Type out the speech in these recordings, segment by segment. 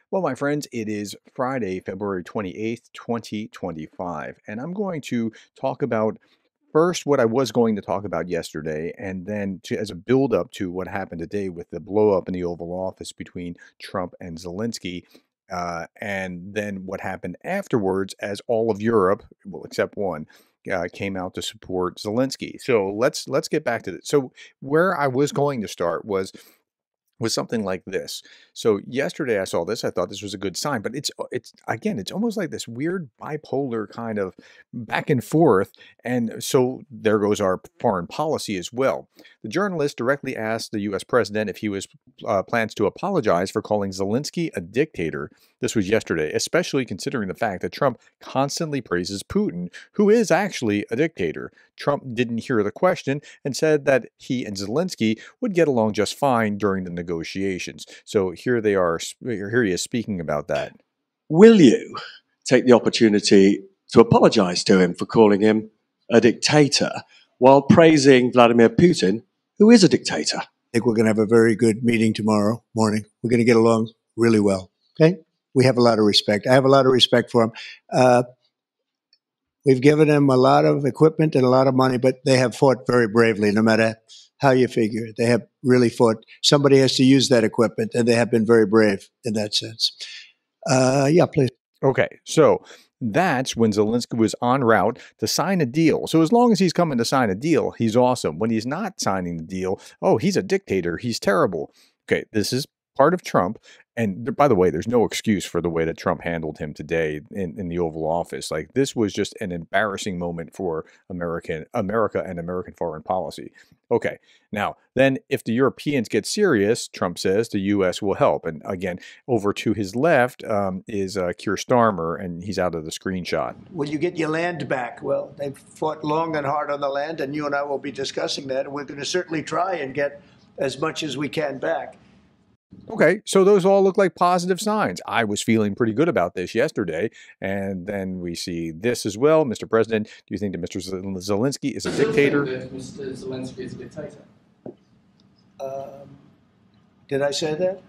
Well, my friends, it is Friday, February 28th, 2025, and I'm going to talk about first what I was going to talk about yesterday, and then as a build up to what happened today with the blow up in the Oval Office between Trump and Zelensky. And then what happened afterwards, as all of Europe, well, except one, came out to support Zelensky. So let's get back to this. So where I was going to start was something like this. So yesterday I saw this, I thought this was a good sign, but it's again, it's almost like this weird bipolar kind of back and forth. And so there goes our foreign policy as well. The journalist directly asked the US president if he was plans to apologize for calling Zelensky a dictator. This was yesterday, especially considering the fact that Trump constantly praises Putin, who is actually a dictator. Trump didn't hear the question and said that he and Zelensky would get along just fine during the negotiations. So here they are. Here he is speaking about that. Will you take the opportunity to apologize to him for calling him a dictator while praising Vladimir Putin, who is a dictator? I think we're going to have a very good meeting tomorrow morning. We're going to get along really well. Okay? We have a lot of respect. I have a lot of respect for him. We've given him a lot of equipment and a lot of money, but they have fought very bravely, no matter how you figure it. They have really fought. Somebody has to use that equipment, and they have been very brave in that sense. Yeah, please. Okay, so that's when Zelensky was en route to sign a deal. So as long as he's coming to sign a deal, he's awesome. When he's not signing the deal, oh, he's a dictator. He's terrible. Okay, this is part of Trump. And by the way, there's no excuse for the way that Trump handled him today in the Oval Office. Like, this was just an embarrassing moment for America and American foreign policy. Okay, now, then if the Europeans get serious, Trump says the U.S. will help. And again, over to his left is Keir Starmer, and he's out of the screenshot. Will you get your land back? Well, they've fought long and hard on the land, and you and I will be discussing that. And we're going to certainly try and get as much as we can back. Okay, so those all look like positive signs. I was feeling pretty good about this yesterday, and then we see this as well. Mr. President, do you think that Mr. Zelensky is a dictator? Mr. Zelensky is a dictator. Did I say that?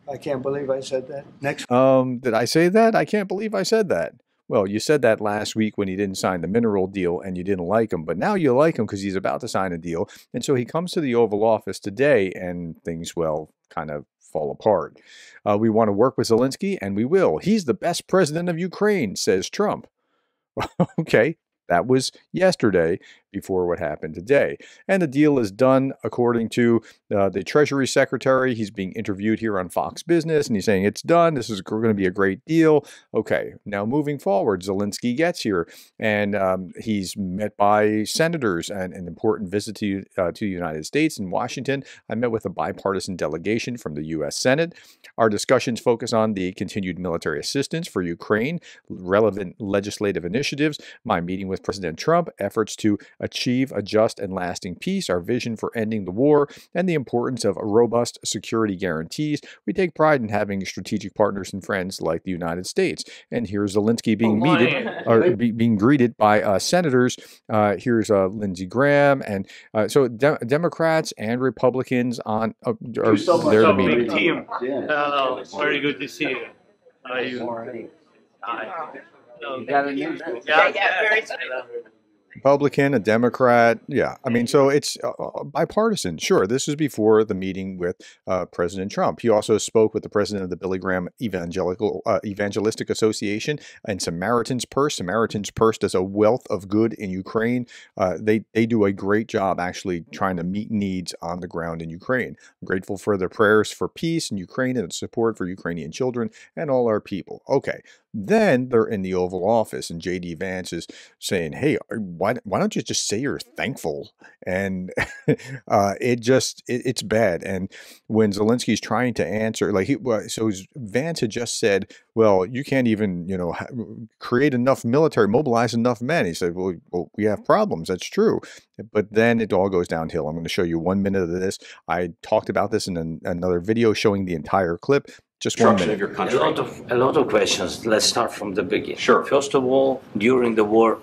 I can't believe I said that. Next. Did I say that? I can't believe I said that. Well, you said that last week when he didn't sign the mineral deal and you didn't like him, but now you like him because he's about to sign a deal. And so he comes to the Oval Office today and things, well, kind of fall apart. We want to work with Zelensky, and we will. He's the best president of Ukraine, says Trump. Okay, that was yesterday before what happened today. And the deal is done according to the Treasury Secretary. He's being interviewed here on Fox Business, and he's saying it's done. This is going to be a great deal. Okay, now moving forward, Zelensky gets here, and he's met by senators and an important visit to the United States in Washington. I met with a bipartisan delegation from the U.S. Senate. Our discussions focus on the continued military assistance for Ukraine, relevant legislative initiatives, my meeting with President Trump, efforts to achieve a just and lasting peace, our vision for ending the war, and the importance of robust security guarantees. We take pride in having strategic partners and friends like the United States. And here's Zelensky being being greeted by senators. Here's Lindsey Graham, and so Democrats and Republicans are there to meet. Team. Very good to see you. How are you? You got a new? Very Republican, a Democrat. Yeah, I mean, so it's bipartisan. Sure, this is before the meeting with President Trump. He also spoke with the president of the Billy Graham Evangelistic Association and Samaritan's Purse. Samaritan's Purse does a wealth of good in Ukraine. They do a great job actually trying to meet needs on the ground in Ukraine. I'm grateful for their prayers for peace in Ukraine and support for Ukrainian children and all our people. Okay. Then they're in the Oval Office, and J.D. Vance is saying, hey, why don't you just say you're thankful? And it's bad. And when Zelensky's trying to answer, so Vance had just said, well, you can't even, create enough military, mobilize enough men. He said, well, we have problems. That's true. But then it all goes downhill. I'm going to show you 1 minute of this. I talked about this in another video showing the entire clip. Just 1 minute. Of your country. A lot of questions. Let's start from the beginning. Sure. First of all, during the war,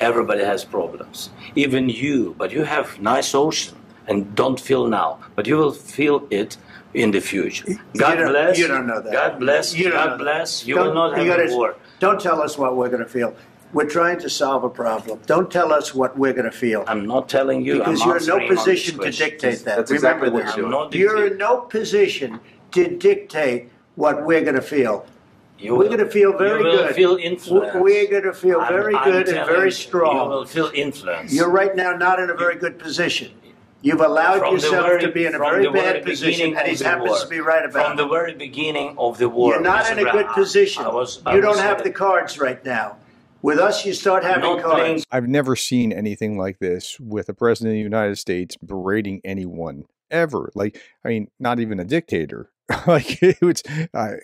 everybody has problems. Even you, but you have nice ocean and don't feel now. But you will feel it in the future. You God bless. You don't know that. God bless. You don't God know that. bless. You will not have a war. Don't tell us what we're going to feel. We're trying to solve a problem. Don't tell us what we're going to feel. I'm not telling you. Because you're in no position to dictate that. Remember this. You're in no position to dictate what we're going to feel. We're going to feel very good. You will feel influenced. We're going to feel very good and very strong. You will feel influenced. You're right now not in a very good position. You've allowed yourself to be in a very bad position, and he happens to be right about it. From the very beginning of the war. You're not in a good position. You don't have the cards right now. With us, you start having cards. I've never seen anything like this with a president of the United States berating anyone ever. Like, I mean, not even a dictator. Like, it's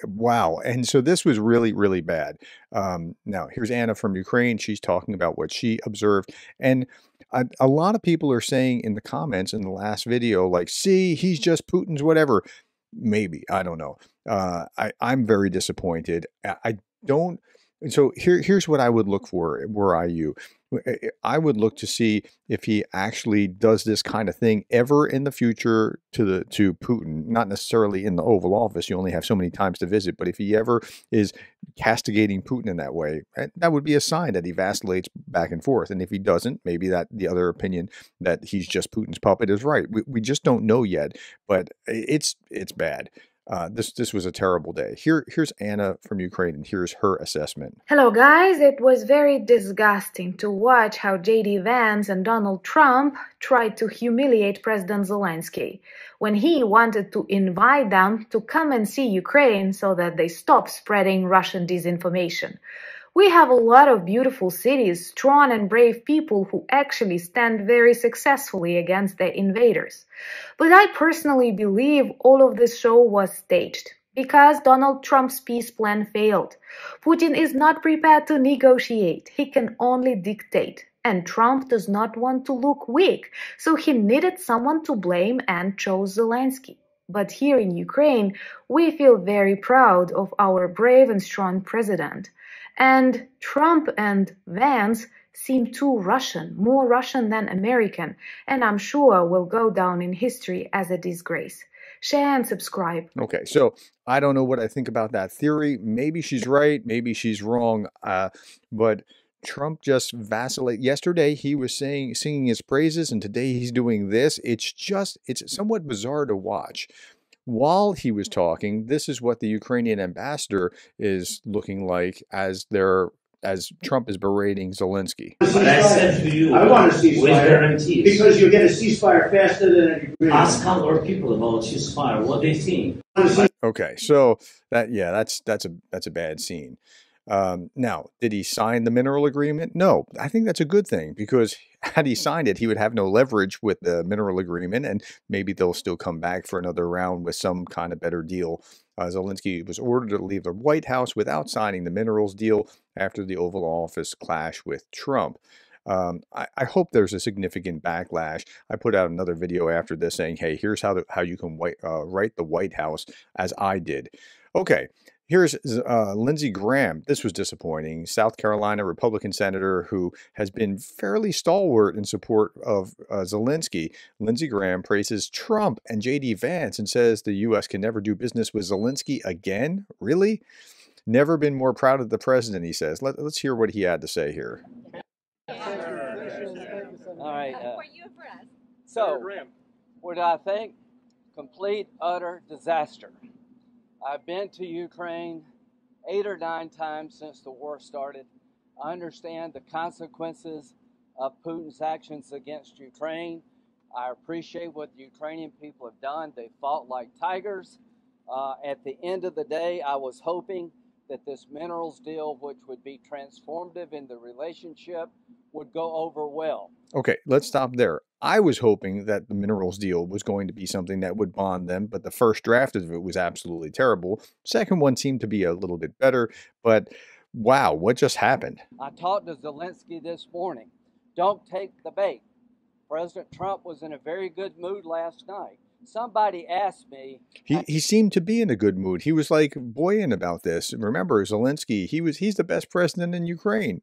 wow. And so this was really, really bad. Now, here's Anna from Ukraine. She's talking about what she observed. And a lot of people are saying in the comments in the last video, like, see, he's just Putin's whatever. Maybe. I don't know. I'm very disappointed. I don't. So here's what I would look for were I you. I would look to see if he actually does this kind of thing ever in the future to Putin, not necessarily in the Oval Office. You only have so many times to visit, but if he ever is castigating Putin in that way, that would be a sign that he vacillates back and forth. And if he doesn't, maybe that the other opinion that he's just Putin's puppet is right. We just don't know yet, but it's bad. This was a terrible day. Here's Anna from Ukraine, and here's her assessment. Hello, guys. It was very disgusting to watch how J.D. Vance and Donald Trump tried to humiliate President Zelensky when he wanted to invite them to come and see Ukraine so that they stop spreading Russian disinformation. We have a lot of beautiful cities, strong and brave people who actually stand very successfully against the invaders. But I personally believe all of this show was staged, because Donald Trump's peace plan failed. Putin is not prepared to negotiate, he can only dictate. And Trump does not want to look weak, so he needed someone to blame and chose Zelensky. But here in Ukraine, we feel very proud of our brave and strong president. And Trump and Vance seem too Russian, more Russian than American, and I'm sure will go down in history as a disgrace. Share and subscribe. Okay, so I don't know what I think about that theory. Maybe she's right, maybe she's wrong, but Trump just vacillated. Yesterday he was singing his praises, and today he's doing this. It's somewhat bizarre to watch. While he was talking, this is what the Ukrainian ambassador is looking like as Trump is berating Zelensky. But I said to you, I want a ceasefire with guarantees. Because you get a ceasefire faster than an agreement. Ask our people about ceasefire, what they think. Okay, so that's a bad scene. Now, did he sign the mineral agreement? No, I think that's a good thing, because had he signed it, he would have no leverage with the mineral agreement, and maybe they'll still come back for another round with some kind of better deal. Zelensky was ordered to leave the White House without signing the minerals deal after the Oval Office clash with Trump. I hope there's a significant backlash. I put out another video after this saying, hey, here's how you can write the White House as I did. Okay. Here's Lindsey Graham. This was disappointing. South Carolina Republican senator who has been fairly stalwart in support of Zelensky. Lindsey Graham praises Trump and J.D. Vance and says the U.S. can never do business with Zelensky again? Really? Never been more proud of the president, he says. Let's hear what he had to say here. All right. So, what do I think? Complete, utter disaster. I've been to Ukraine 8 or 9 times since the war started. I understand the consequences of Putin's actions against Ukraine. I appreciate what the Ukrainian people have done. They fought like tigers. At the end of the day, I was hoping that this minerals deal, which would be transformative in the relationship, would go over well. Okay, let's stop there. I was hoping that the minerals deal was going to be something that would bond them, but the first draft of it was absolutely terrible. Second one seemed to be a little bit better, but wow, what just happened? I talked to Zelensky this morning. Don't take the bait. President Trump was in a very good mood last night. Somebody asked me. He seemed to be in a good mood. He was like buoyant about this. Remember, Zelensky, he's the best president in Ukraine.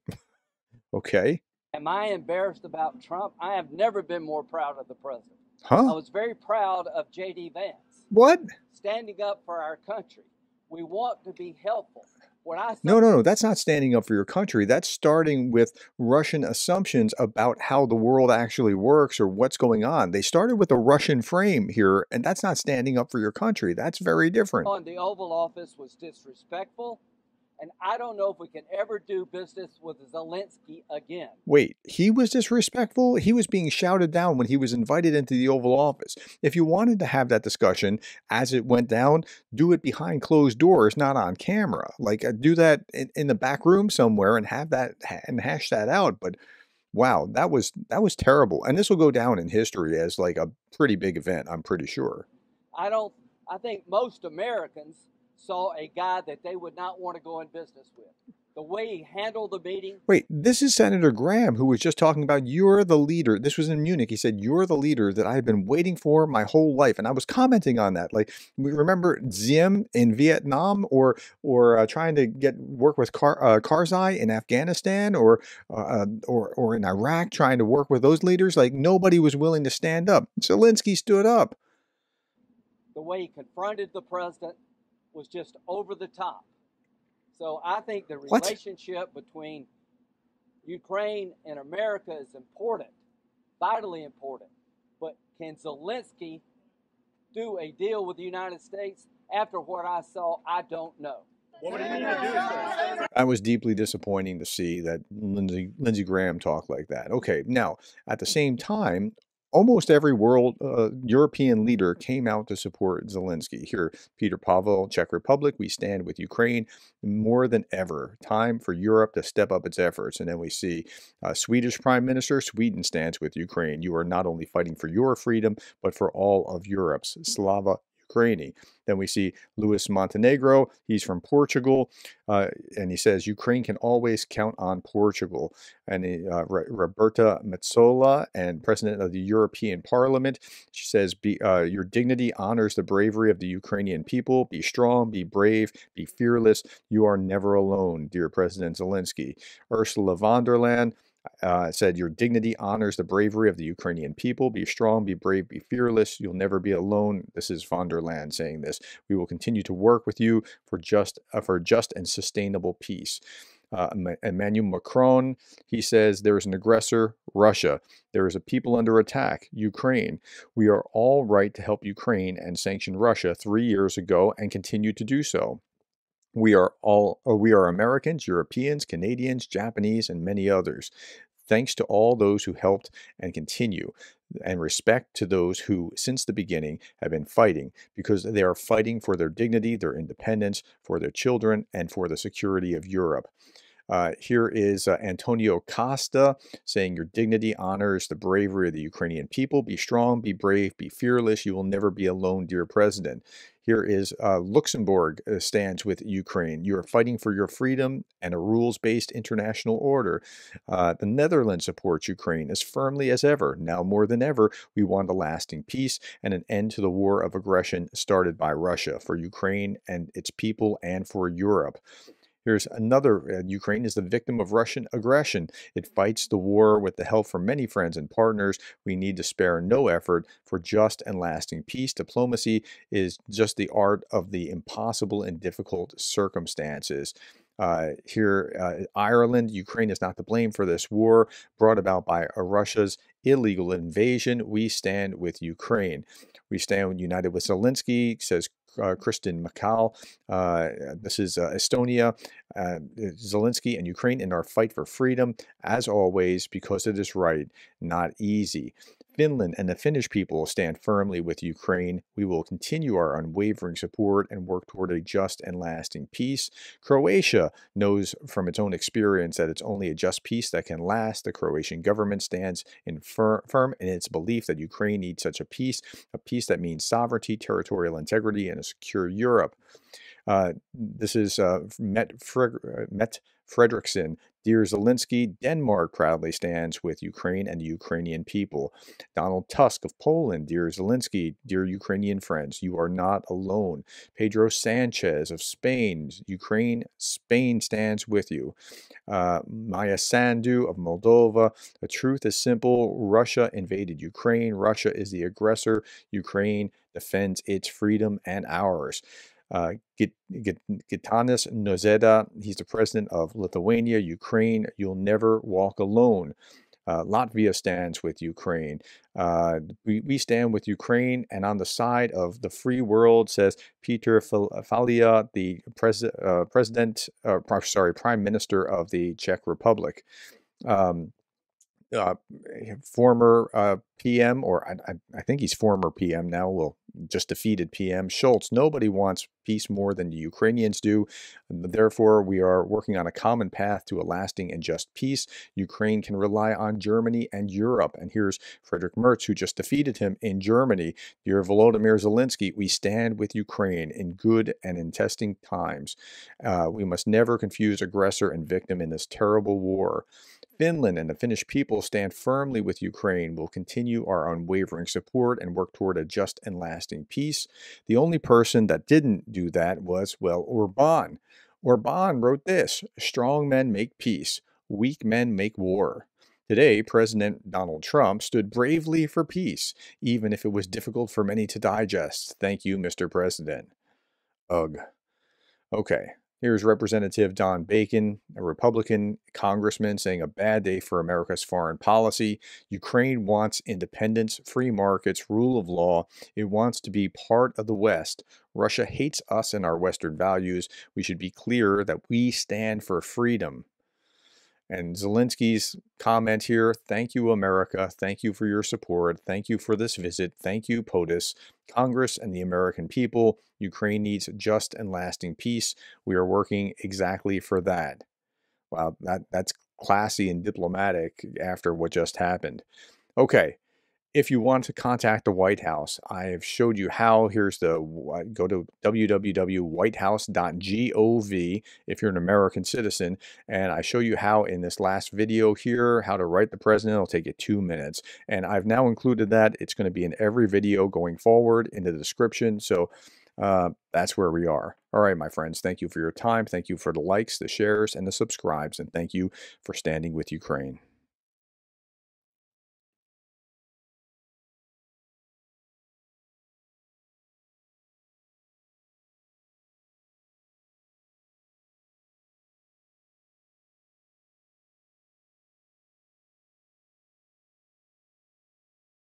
Okay. Am I embarrassed about Trump? I have never been more proud of the president. Huh? I was very proud of J.D. Vance. What? Standing up for our country. We want to be helpful. When I No. That's not standing up for your country. That's starting with Russian assumptions about how the world actually works or what's going on. They started with a Russian frame here, and that's not standing up for your country. That's very different. On the Oval Office was disrespectful, and I don't know if we can ever do business with Zelensky again. Wait, he was disrespectful? He was being shouted down when he was invited into the Oval Office. If you wanted to have that discussion as it went down, do it behind closed doors, not on camera. Like, do that in the back room somewhere and have that and hash that out. But wow, that was terrible. And this will go down in history as like a pretty big event, I'm pretty sure. I think most Americans saw a guy that they would not want to go in business with. The way he handled the meeting. Wait, this is Senator Graham who was just talking about you're the leader. This was in Munich. He said, you're the leader that I've been waiting for my whole life. And I was commenting on that. Like, we remember Zim in Vietnam or trying to work with Karzai in Afghanistan or in Iraq, trying to work with those leaders. Like, nobody was willing to stand up. Zelensky stood up. The way he confronted the president was just over the top. So I think the relationship between Ukraine and America is important, vitally important. But can Zelensky do a deal with the United States? After what I saw, I don't know. What would he need to do, sir? That was deeply disappointing to see that Lindsey Graham talk like that. Okay, now, at the same time, almost every European leader came out to support Zelensky. Here, Peter Pavel, Czech Republic, we stand with Ukraine more than ever. Time for Europe to step up its efforts. And then we see Swedish Prime Minister, Sweden stands with Ukraine. You are not only fighting for your freedom, but for all of Europe's. Slava Ukraini. Then we see Luis Montenegro. He's from Portugal, and he says Ukraine can always count on Portugal. And Roberta Metsola, and President of the European Parliament, she says, your dignity honors the bravery of the Ukrainian people. Be strong, be brave, be fearless. You are never alone, dear President Zelensky. Ursula von der Leyen said, your dignity honors the bravery of the Ukrainian people. Be strong, be brave, be fearless. You'll never be alone. This is von der Leyen saying this. We will continue to work with you for just and sustainable peace. Emmanuel Macron, he says, there is an aggressor, Russia. There is a people under attack, Ukraine. We are all right to help Ukraine and sanction Russia 3 years ago and continue to do so. We are Americans, Europeans, Canadians, Japanese, and many others. Thanks to all those who helped and continue, and respect to those who, since the beginning, have been fighting, because they are fighting for their dignity, their independence, for their children, and for the security of Europe. Here is Antonio Costa saying, your dignity honors the bravery of the Ukrainian people. Be strong, be brave, be fearless. You will never be alone, dear President. Here is Luxembourg stands with Ukraine. You are fighting for your freedom and a rules-based international order. The Netherlands supports Ukraine as firmly as ever. Now more than ever, we want a lasting peace and an end to the war of aggression started by Russia for Ukraine and its people and for Europe. Here's another. Ukraine is the victim of Russian aggression. It fights the war with the help from many friends and partners. We need to spare no effort for just and lasting peace. Diplomacy is just the art of the impossible in difficult circumstances. Ireland, Ukraine is not to blame for this war brought about by Russia's illegal invasion. We stand with Ukraine. We stand united with Zelensky, says Kristen McCall. This is Estonia, Zelensky and Ukraine in our fight for freedom, as always, because it is right, not easy. Finland and the Finnish people stand firmly with Ukraine. We will continue our unwavering support and work toward a just and lasting peace. Croatia knows from its own experience that it's only a just peace that can last. The Croatian government stands firm in its belief that Ukraine needs such a peace that means sovereignty, territorial integrity, and a secure Europe. This is Met Fredrickson. Dear Zelensky, Denmark proudly stands with Ukraine and the Ukrainian people. Donald Tusk of Poland. Dear Zelensky, dear Ukrainian friends, you are not alone. Pedro Sánchez of Spain. Ukraine, Spain stands with you. Maya Sandu of Moldova. The truth is simple. Russia invaded Ukraine. Russia is the aggressor. Ukraine defends its freedom and ours. Gitanas Nozeda, he's the president of Lithuania, Ukraine. You'll never walk alone. Latvia stands with Ukraine. We stand with Ukraine, and on the side of the free world, says Peter Fiala, the Prime Minister of the Czech Republic. Former PM, or I think he's former PM now, well, just defeated PM Schultz. Nobody wants peace more than the Ukrainians do. Therefore, we are working on a common path to a lasting and just peace. Ukraine can rely on Germany and Europe. And here's Frederick Merz, who just defeated him in Germany. Dear Volodymyr Zelensky, we stand with Ukraine in good and in testing times. We must never confuse aggressor and victim in this terrible war. Finland and the Finnish people stand firmly with Ukraine. We'll continue our unwavering support and work toward a just and lasting peace. The only person that didn't do that was, well, Orbán. Orbán wrote this: strong men make peace, weak men make war. Today, President Donald Trump stood bravely for peace, even if it was difficult for many to digest. Thank you, Mr. President. Ugh. Okay. Here's Representative Don Bacon, a Republican congressman, saying a bad day for America's foreign policy. Ukraine wants independence, free markets, rule of law. It wants to be part of the West. Russia hates us and our Western values. We should be clear that we stand for freedom. And Zelensky's comment here: thank you, America. Thank you for your support. Thank you for this visit. Thank you, POTUS, Congress, and the American people. Ukraine needs just and lasting peace. We are working exactly for that. Wow, that's classy and diplomatic after what just happened. Okay. If you want to contact the White House, I have showed you how. Here's the, go to www.whitehouse.gov if you're an American citizen, and I show you how in this last video here, how to write the president. It'll take you 2 minutes, and I've now included that. It's going to be in every video going forward in the description, so that's where we are. All right, my friends, thank you for your time. Thank you for the likes, the shares, and the subscribes, and thank you for standing with Ukraine.